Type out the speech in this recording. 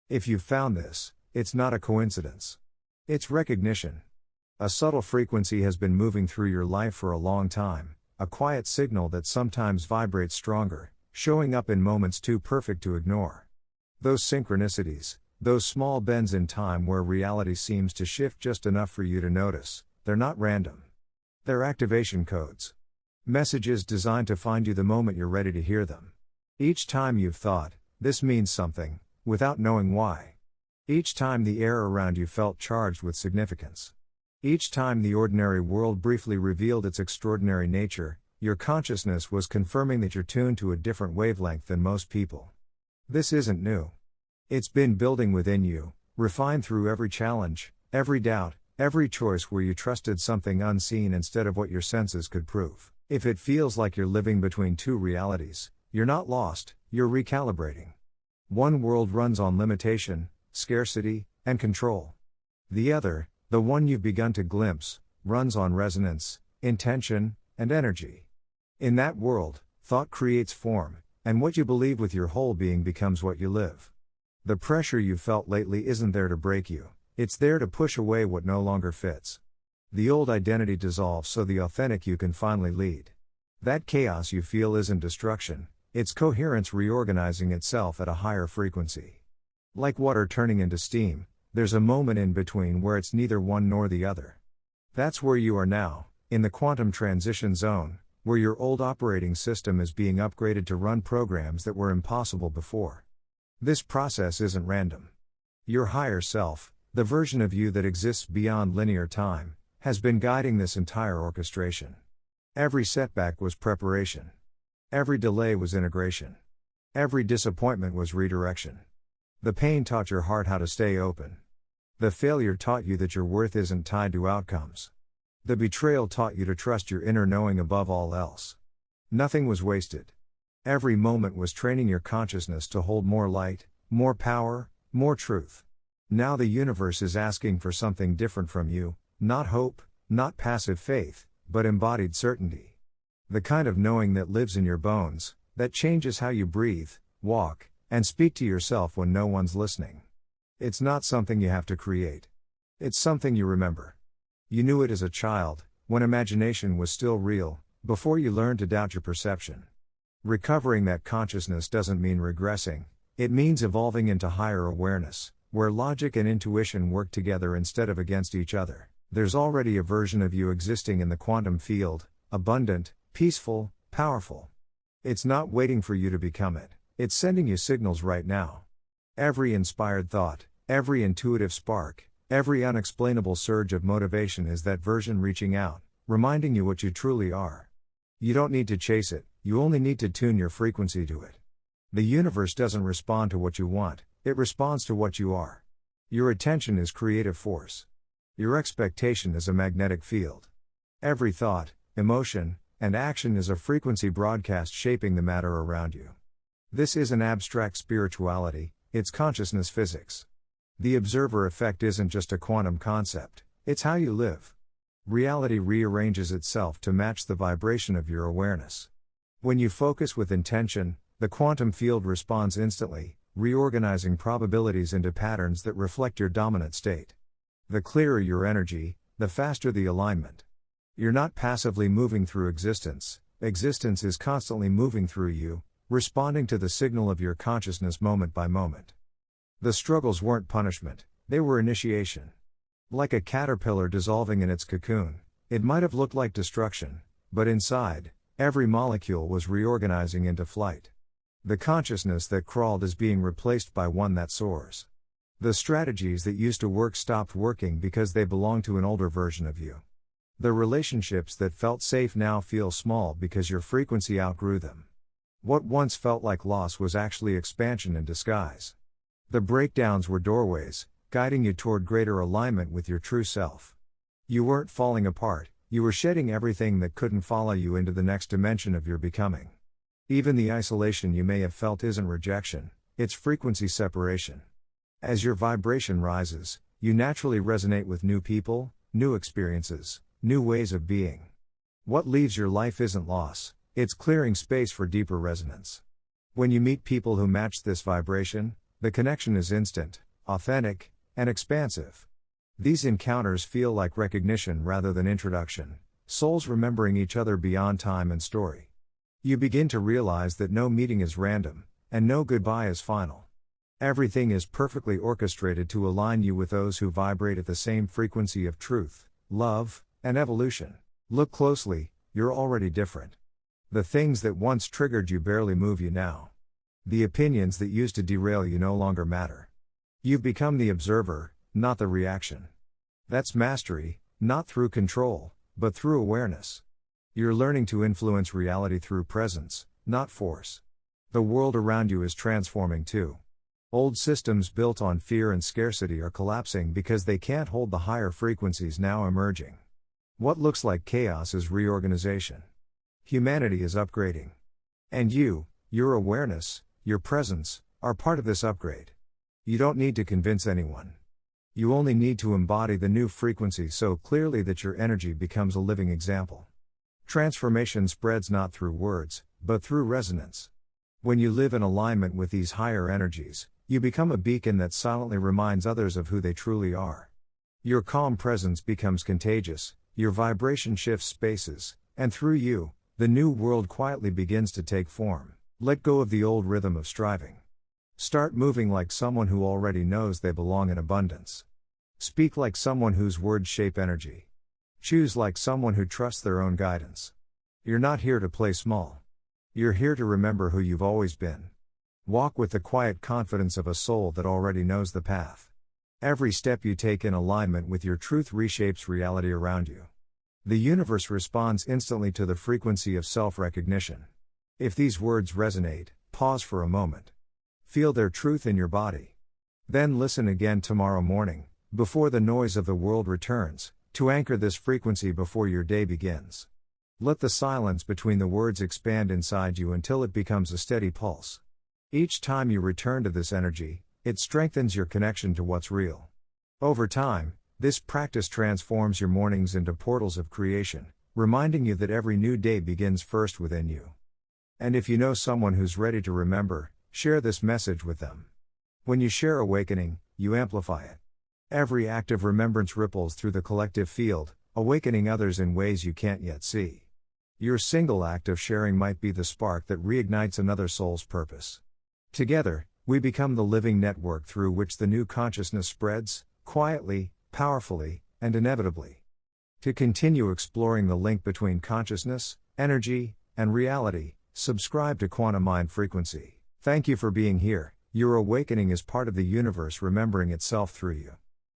If you've found this, it's not a coincidence. It's recognition. A subtle frequency has been moving through your life for a long time, a quiet signal that sometimes vibrates stronger, showing up in moments too perfect to ignore. Those synchronicities, those small bends in time where reality seems to shift just enough for you to notice, they're not random. They're activation codes. Messages designed to find you the moment you're ready to hear them. Each time you've thought, this means something, without knowing why. Each time the air around you felt charged with significance. Each time the ordinary world briefly revealed its extraordinary nature, your consciousness was confirming that you're tuned to a different wavelength than most people. This isn't new. It's been building within you, refined through every challenge, every doubt, every choice where you trusted something unseen instead of what your senses could prove. If it feels like you're living between two realities, you're not lost, you're recalibrating. One world runs on limitation, scarcity, and control. The other, the one you've begun to glimpse, runs on resonance, intention, and energy. In that world, thought creates form, and what you believe with your whole being becomes what you live. The pressure you've felt lately isn't there to break you, it's there to push away what no longer fits. The old identity dissolves so the authentic you can finally lead. That chaos you feel isn't destruction, it's coherence reorganizing itself at a higher frequency. Like water turning into steam, there's a moment in between where it's neither one nor the other. That's where you are now, in the quantum transition zone, where your old operating system is being upgraded to run programs that were impossible before. This process isn't random. Your higher self, the version of you that exists beyond linear time, has been guiding this entire orchestration. Every setback was preparation. Every delay was integration. Every disappointment was redirection. The pain taught your heart how to stay open. The failure taught you that your worth isn't tied to outcomes. The betrayal taught you to trust your inner knowing above all else. Nothing was wasted. Every moment was training your consciousness to hold more light, more power, more truth. Now the universe is asking for something different from you, not hope, not passive faith, but embodied certainty. The kind of knowing that lives in your bones, that changes how you breathe, walk, and speak to yourself when no one's listening. It's not something you have to create. It's something you remember. You knew it as a child, when imagination was still real, before you learned to doubt your perception. Recovering that consciousness doesn't mean regressing, it means evolving into higher awareness, where logic and intuition work together instead of against each other. There's already a version of you existing in the quantum field, abundant, peaceful, powerful. It's not waiting for you to become it, it's sending you signals right now. Every inspired thought, every intuitive spark, every unexplainable surge of motivation is that version reaching out, reminding you what you truly are. You don't need to chase it, you only need to tune your frequency to it. The universe doesn't respond to what you want, it responds to what you are. Your attention is creative force. Your expectation is a magnetic field. Every thought, emotion, and action is a frequency broadcast shaping the matter around you. This isn't abstract spirituality, it's consciousness physics. The observer effect isn't just a quantum concept, it's how you live. Reality rearranges itself to match the vibration of your awareness. When you focus with intention, the quantum field responds instantly, reorganizing probabilities into patterns that reflect your dominant state. The clearer your energy, the faster the alignment. You're not passively moving through existence, existence is constantly moving through you, responding to the signal of your consciousness moment by moment. The struggles weren't punishment, they were initiation. Like a caterpillar dissolving in its cocoon, it might have looked like destruction, but inside, every molecule was reorganizing into flight. The consciousness that crawled is being replaced by one that soars. The strategies that used to work stopped working because they belong to an older version of you. The relationships that felt safe now feel small because your frequency outgrew them. What once felt like loss was actually expansion in disguise. The breakdowns were doorways, guiding you toward greater alignment with your true self. You weren't falling apart, you were shedding everything that couldn't follow you into the next dimension of your becoming. Even the isolation you may have felt isn't rejection, it's frequency separation. As your vibration rises, you naturally resonate with new people, new experiences, new ways of being. What leaves your life isn't loss, it's clearing space for deeper resonance. When you meet people who match this vibration, The connection is instant, authentic, and expansive. These encounters feel like recognition rather than introduction, souls remembering each other beyond time and story. You begin to realize that no meeting is random, and no goodbye is final. Everything is perfectly orchestrated to align you with those who vibrate at the same frequency of truth, love, and evolution. Look closely, you're already different. The things that once triggered you barely move you now. The opinions that used to derail you no longer matter. You've become the observer, not the reaction. That's mastery, not through control, but through awareness. You're learning to influence reality through presence, not force. The world around you is transforming too. Old systems built on fear and scarcity are collapsing because they can't hold the higher frequencies now emerging. What looks like chaos is reorganization. Humanity is upgrading. And you, your awareness, your presence, are part of this upgrade. You don't need to convince anyone. You only need to embody the new frequency so clearly that your energy becomes a living example. Transformation spreads not through words, but through resonance. When you live in alignment with these higher energies, you become a beacon that silently reminds others of who they truly are. Your calm presence becomes contagious, your vibration shifts spaces, and through you, the new world quietly begins to take form. Let go of the old rhythm of striving. Start moving like someone who already knows they belong in abundance. Speak like someone whose words shape energy. Choose like someone who trusts their own guidance. You're not here to play small. You're here to remember who you've always been. Walk with the quiet confidence of a soul that already knows the path. Every step you take in alignment with your truth reshapes reality around you. The universe responds instantly to the frequency of self-recognition. If these words resonate, pause for a moment. Feel their truth in your body. Then listen again tomorrow morning, before the noise of the world returns, to anchor this frequency before your day begins. Let the silence between the words expand inside you until it becomes a steady pulse. Each time you return to this energy, it strengthens your connection to what's real. Over time, this practice transforms your mornings into portals of creation, reminding you that every new day begins first within you. And if you know someone who's ready to remember, share this message with them. When you share awakening, you amplify it. Every act of remembrance ripples through the collective field, awakening others in ways you can't yet see. Your single act of sharing might be the spark that reignites another soul's purpose. Together, we become the living network through which the new consciousness spreads, quietly, powerfully, and inevitably. To continue exploring the link between consciousness, energy, and reality, subscribe to Quantum Mind Frequency. Thank you for being here. Your awakening is part of the universe remembering itself through you.